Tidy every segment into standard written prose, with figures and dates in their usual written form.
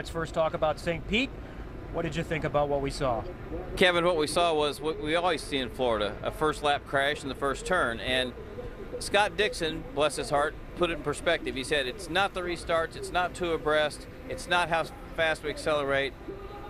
Let's first talk about St. Pete. What did you think about what we saw? Kevin, what we saw was what we always see in Florida, a first lap crash in the first turn. And Scott Dixon, bless his heart, put it in perspective. He said, it's not the restarts, it's not two abreast, it's not how fast we accelerate,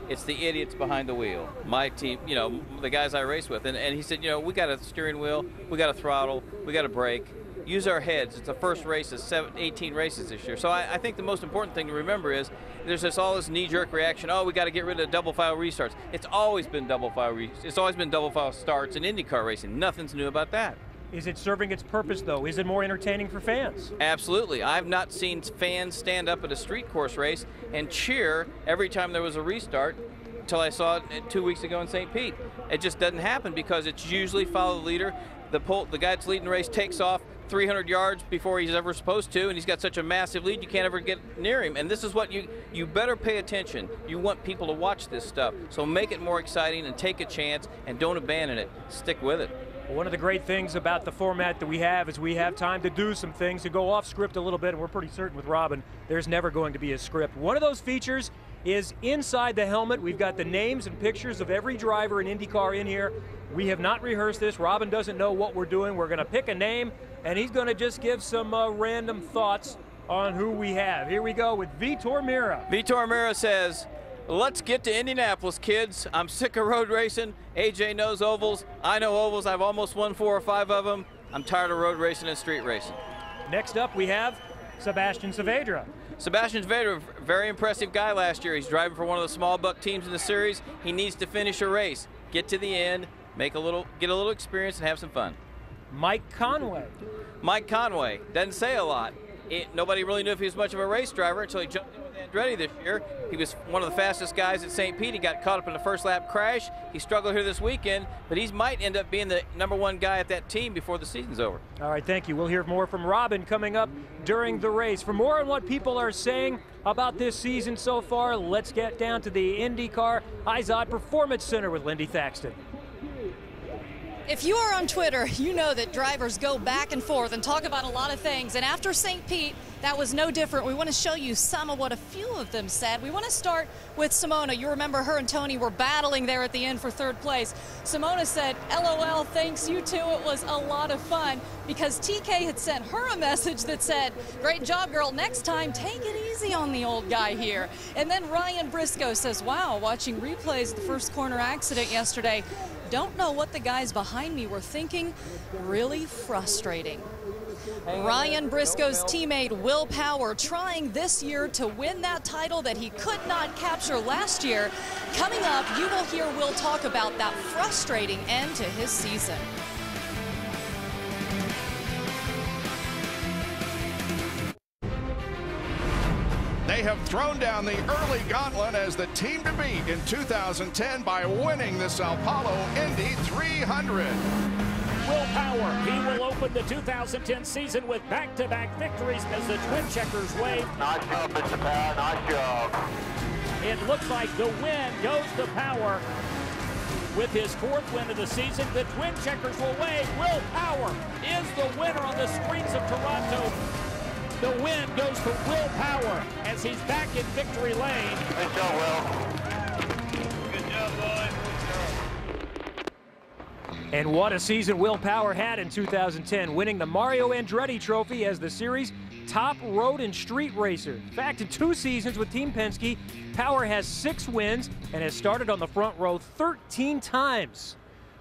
it's the idiots behind the wheel. My team, you know, the guys I race with. And he said, you know, we got a steering wheel, we got a throttle, we got a brake. Use our heads. It's the first race of 18 races this year. So I think the most important thing to remember is there's all this knee-jerk reaction. Oh, we got to get rid of double file restarts. It's always been double file starts in IndyCar racing. Nothing's new about that. Is it serving its purpose, though? Is it more entertaining for fans? Absolutely. I've not seen fans stand up at a street course race and cheer every time there was a restart until I saw it 2 weeks ago in St. Pete. It just doesn't happen because it's usually follow the leader. The guy that's leading the race takes off 300 yards before he's ever supposed to, and he's got such a massive lead you can't ever get near him. And this is what you better pay attention. You want people to watch this stuff. So make it more exciting and take a chance and don't abandon it. Stick with it. Well, one of the great things about the format that we have is we have time to do some things, to go off script a little bit, and we're pretty certain with Robin there's never going to be a script. One of those features is inside the helmet. We've got the names and pictures of every driver in IndyCar in here. We have not rehearsed this. Robin doesn't know what we're doing. We're going to pick a name, and he's going to just give some random thoughts on who we have. Here we go with Vitor Mira. Vitor Mira says, let's get to Indianapolis, kids. I'm sick of road racing. AJ knows ovals. I know ovals. I've almost won 4 or 5 of them. I'm tired of road racing and street racing. Next up, we have Sebastian Saavedra. Sebastian Saavedra, very impressive guy last year. He's driving for one of the small buck teams in the series. He needs to finish a race, get to the end, get a little experience, and have some fun. Mike Conway. Mike Conway doesn't say a lot. Nobody really knew if he was much of a race driver until he jumped in with Andretti this year. He was one of the fastest guys at St. Pete. He got caught up in the first lap crash. He struggled here this weekend, but he might end up being the #1 guy at that team before the season's over. All right, thank you. We'll hear more from Robin coming up during the race. For more on what people are saying about this season so far, let's get down to the IndyCar IZOD Performance Center with Lindy Thaxton. If you are on Twitter, you know that drivers go back and forth and talk about a lot of things. And after St. Pete, that was no different. We want to show you some of what a few of them said. We want to start with Simona. You remember her and Tony were battling there at the end for 3rd place. Simona said, LOL, thanks, you too. It was a lot of fun, because TK had sent her a message that said, great job, girl. Next time, take it easy on the old guy here. And then Ryan Briscoe says, wow, watching replays of the first corner accident yesterday, don't know what the guys behind me were thinking. Really frustrating. Ryan Briscoe's teammate Will Power trying this year to win that title that he could not capture last year. Coming up, you will hear Will talk about that frustrating end to his season. They have thrown down the early gauntlet as the team to beat in 2010 by winning the Sao Paulo Indy 300. Will Power, he will open the 2010 season with back-to-back victories as the Twin Checkers wave. Nice job, Mr. Power, nice job. It looks like the win goes to Power. With his 4th win of the season, the Twin Checkers will wave. Will Power is the winner on the streets of Toronto. The win goes to Will Power as he's back in victory lane. Good job, Will. Good job, boys. And what a season Will Power had in 2010, winning the Mario Andretti Trophy as the series' top road and street racer. In fact, in 2 seasons with Team Penske, Power has 6 wins and has started on the front row 13 times.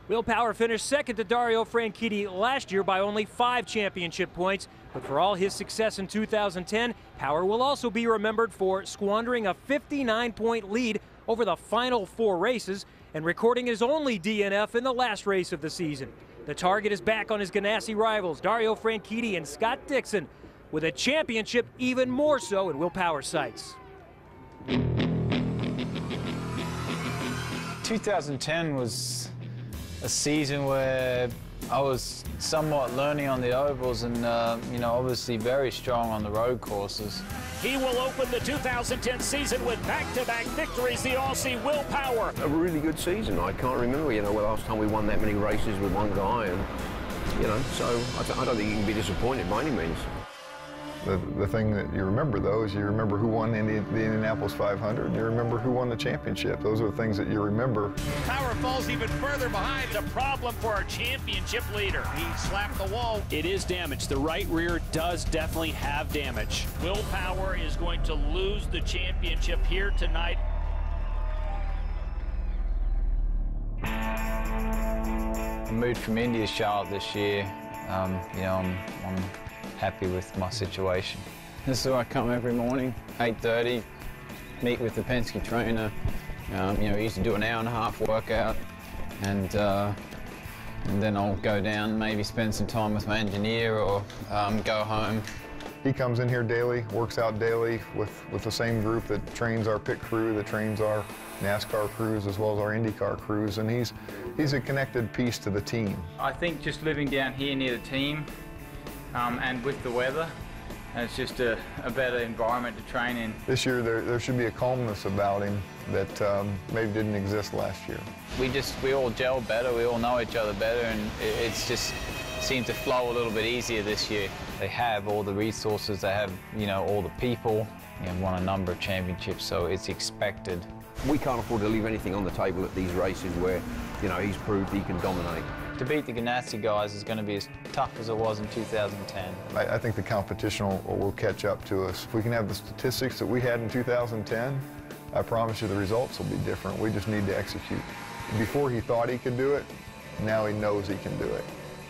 Will Power finished second to Dario Franchitti last year by only 5 championship points, but for all his success in 2010, Power will also be remembered for squandering a 59-point lead over the final 4 races and recording his only DNF in the last race of the season. The target is back on his Ganassi rivals, Dario Franchitti and Scott Dixon, with a championship even more so in Will Power's sights. 2010 was a season where I was somewhat learning on the ovals and, you know, obviously very strong on the road courses. He will open the 2010 season with back-to-back victories, the Aussie Will Power. A really good season. I can't remember, you know, the last time we won that many races with one guy, and, you know, so I don't think you can be disappointed by any means. The thing that you remember, though, is you remember who won the Indianapolis 500, and you remember who won the championship. Those are the things that you remember. Power falls even further behind. It's a problem for our championship leader. He slapped the wall. It is damaged. The right rear does definitely have damage. Will Power is going to lose the championship here tonight. I moved from India to Charlotte this year. You know, I'm happy with my situation. This is where I come every morning, 8:30, meet with the Penske trainer. You know, we used to do an hour-and-a-half workout, and then I'll go down, maybe spend some time with my engineer, or go home. He comes in here daily, works out daily with the same group that trains our pit crew, that trains our NASCAR crews, as well as our Indycar crews, and he's a connected piece to the team. I think just living down here near the team, and with the weather, it's just a better environment to train in. This year there should be a calmness about him that maybe didn't exist last year. We all gel better, we all know each other better, and it's just seemed to flow a little bit easier this year. They have all the resources, they have, you know, all the people, won a number of championships, so it's expected. We can't afford to leave anything on the table at these races where, he's proved he can dominate. To beat the Ganassi guys is going to be as tough as it was in 2010. I think the competition will catch up to us. If we can have the statistics that we had in 2010, I promise you the results will be different. We just need to execute. Before he thought he could do it, now he knows he can do it.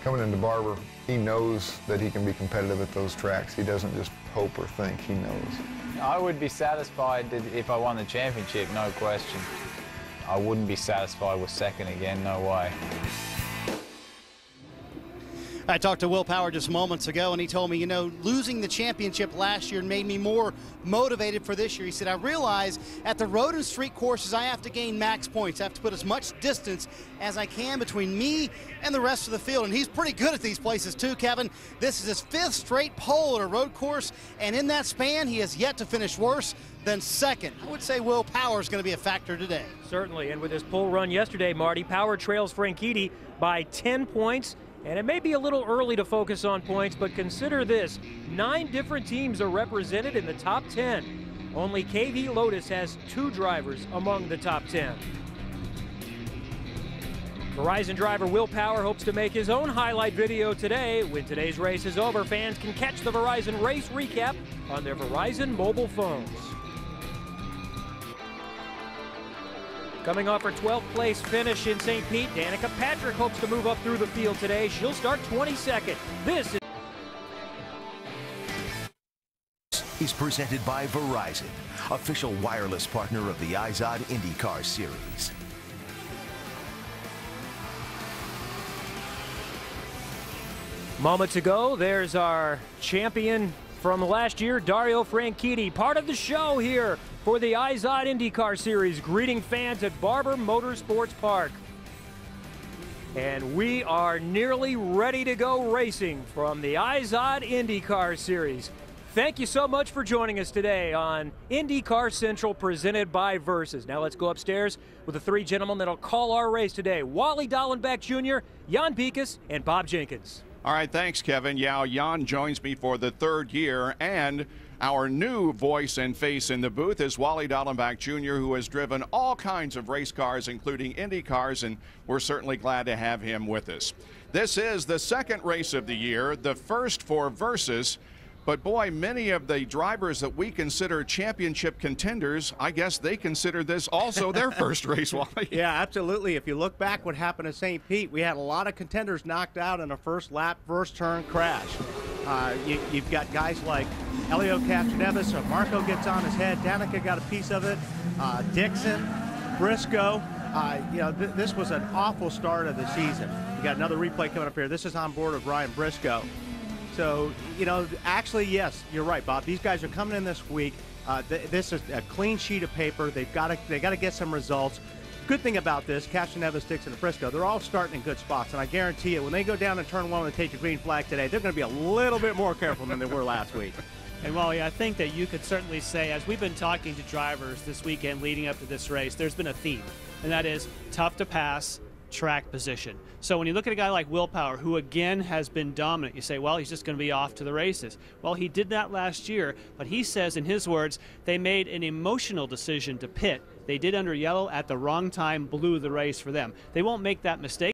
Coming into Barber, he knows that he can be competitive at those tracks. He doesn't just hope or think, he knows. I would be satisfied if I won the championship, no question. I wouldn't be satisfied with second again, no way. I talked to Will Power just moments ago, and he told me, losing the championship last year made me more motivated for this year. He said, I realize at the road and street courses, I have to gain max points. I have to put as much distance as I can between me and the rest of the field. And he's pretty good at these places too, Kevin. This is his 5th straight pole at a road course, and in that span, he has yet to finish worse than second. I would say Will Power is going to be a factor today. Certainly, and with his pole run yesterday, Marty, Power trails Franchitti by 10 points. And it may be a little early to focus on points, but consider this. 9 different teams are represented in the top 10. Only KV Lotus has 2 drivers among the top 10. Verizon driver Will Power hopes to make his own highlight video today. When today's race is over, fans can catch the Verizon race recap on their Verizon mobile phones. Coming off her 12th place finish in St. Pete, Danica Patrick hopes to move up through the field today. She'll start 22nd. This is presented by Verizon, official wireless partner of the IZOD Indycar Series. Moments ago, there's our champion from last year, Dario Franchitti, part of the show here for the IZOD IndyCar Series, greeting fans at Barber Motorsports Park. And we are nearly ready to go racing from the IZOD IndyCar Series. Thank you so much for joining us today on IndyCar Central, presented by Versus. Now let's go upstairs with the 3 gentlemen that'll call our race today: Wally Dallenbach Jr., Jan Pikus, and Bob Jenkins. All right, thanks, Kevin. Yeah, Jan joins me for the 3rd year, and our new voice and face in the booth is Wally Dallenbach Jr., who has driven all kinds of race cars, including Indy cars, and we're certainly glad to have him with us. This is the 2nd race of the year, the first for Versus. But boy, many of the drivers that we consider championship contenders, I guess they consider this also their first race, Wally. Yeah, absolutely. If you look back what happened at St. Pete, we had a lot of contenders knocked out in a first lap, first turn crash. You've got guys like Elio Castroneves, so Marco gets on his head. Danica got a piece of it. Dixon, Briscoe. This was an awful start of the season. You got another replay coming up here. This is on board of Ryan Briscoe. So, actually, yes, you're right, Bob. These guys are coming in this week. This is a clean sheet of paper. They got to get some results. Good thing about this, Castroneves, Dixon, and Briscoe, they're all starting in good spots. And I guarantee you, when they go down in turn 1 and take the green flag today, they're going to be a little bit more careful than they were last week. And Wally, I think that you could certainly say, as we've been talking to drivers this weekend leading up to this race, there's been a theme, and that is tough to pass, track position. So when you look at a guy like Will Power, who again has been dominant, you say, well, he's just going to be off to the races. Well, he did that last year, but he says, in his words, they made an emotional decision to pit. They did under yellow at the wrong time, blew the race for them. They won't make that mistake.